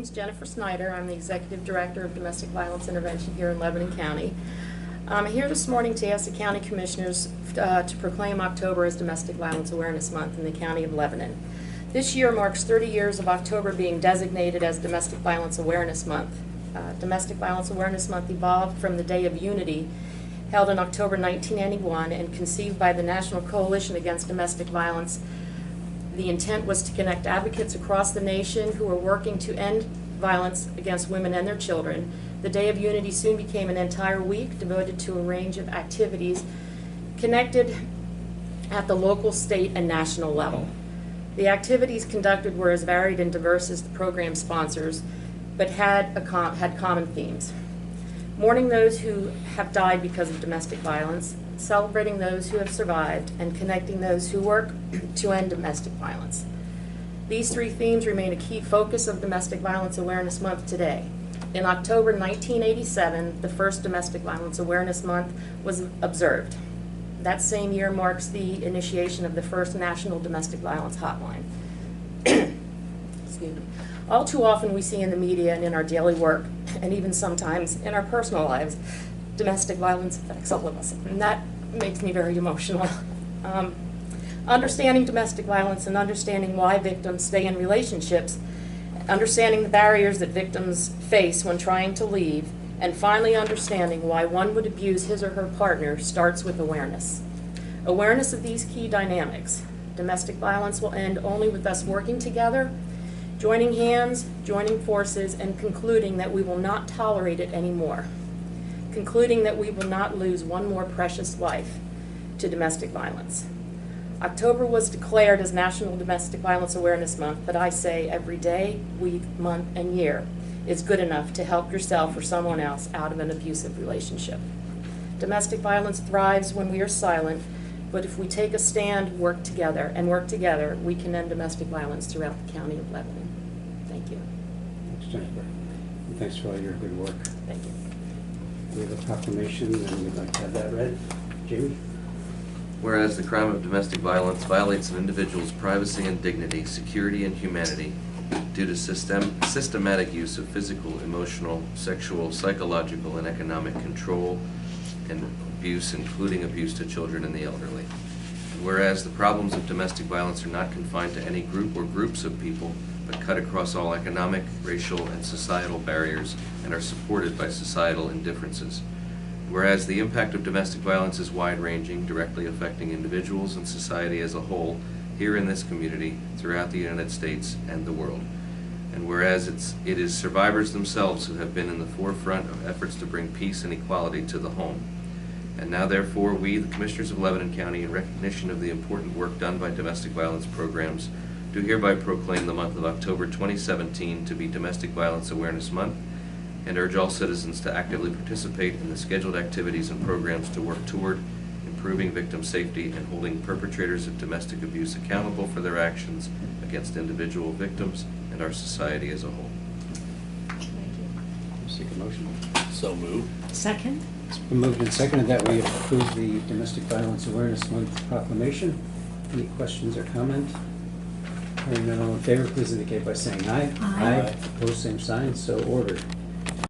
name's Jennifer Snyder. I'm the Executive Director of Domestic Violence Intervention here in Lebanon County. I'm here this morning to ask the County Commissioners to proclaim October as Domestic Violence Awareness Month in the County of Lebanon. This year marks 30 years of October being designated as Domestic Violence Awareness Month. Domestic Violence Awareness Month evolved from the Day of Unity held in October 1991 and conceived by the National Coalition Against Domestic Violence. The intent was to connect advocates across the nation who are working to end violence against women and their children. The Day of Unity soon became an entire week devoted to a range of activities connected at the local, state, and national level. The activities conducted were as varied and diverse as the program sponsors, but had common themes. Mourning those who have died because of domestic violence, celebrating those who have survived, and connecting those who work to end domestic violence. These three themes remain a key focus of Domestic Violence Awareness Month today. In October 1987, the first Domestic Violence Awareness Month was observed. That same year marks the initiation of the first National Domestic Violence Hotline. Excuse me. All too often we see in the media and in our daily work, and even sometimes in our personal lives, domestic violence affects all of us, and that makes me very emotional. Understanding domestic violence and understanding why victims stay in relationships, understanding the barriers that victims face when trying to leave, and finally understanding why one would abuse his or her partner starts with awareness. Awareness of these key dynamics. Domestic violence will end only with us working together, joining hands, joining forces, and concluding that we will not tolerate it anymore. Concluding that we will not lose one more precious life to domestic violence. October was declared as National Domestic Violence Awareness Month, but I say every day, week, month, and year is good enough to help yourself or someone else out of an abusive relationship. Domestic violence thrives when we are silent, but if we take a stand, work together, we can end domestic violence throughout the County of Lebanon. Thank you. Thanks, Jennifer. And thanks for all your good work. Thank you. We have a proclamation, and we'd like to have that read. Jamie? Whereas the crime of domestic violence violates an individual's privacy and dignity, security and humanity due to systematic use of physical, emotional, sexual, psychological, and economic control and abuse, including abuse to children and the elderly. Whereas the problems of domestic violence are not confined to any group or groups of people, but cut across all economic, racial, and societal barriers and are supported by societal indifferences. Whereas the impact of domestic violence is wide-ranging, directly affecting individuals and society as a whole, here in this community, throughout the United States and the world. And whereas it is survivors themselves who have been in the forefront of efforts to bring peace and equality to the home. And now therefore we, the Commissioners of Lebanon County, in recognition of the important work done by domestic violence programs, do hereby proclaim the month of October 2017 to be Domestic Violence Awareness Month, and urge all citizens to actively participate in the scheduled activities and programs to work toward improving victim safety and holding perpetrators of domestic abuse accountable for their actions against individual victims and our society as a whole. Thank you. Seek a motion. So moved. Second? It's been moved and seconded that we approve the Domestic Violence Awareness Month proclamation. Any questions or comment? Hearing none, all in favor, please indicate by saying aye. Aye. Opposed, same sign, so ordered.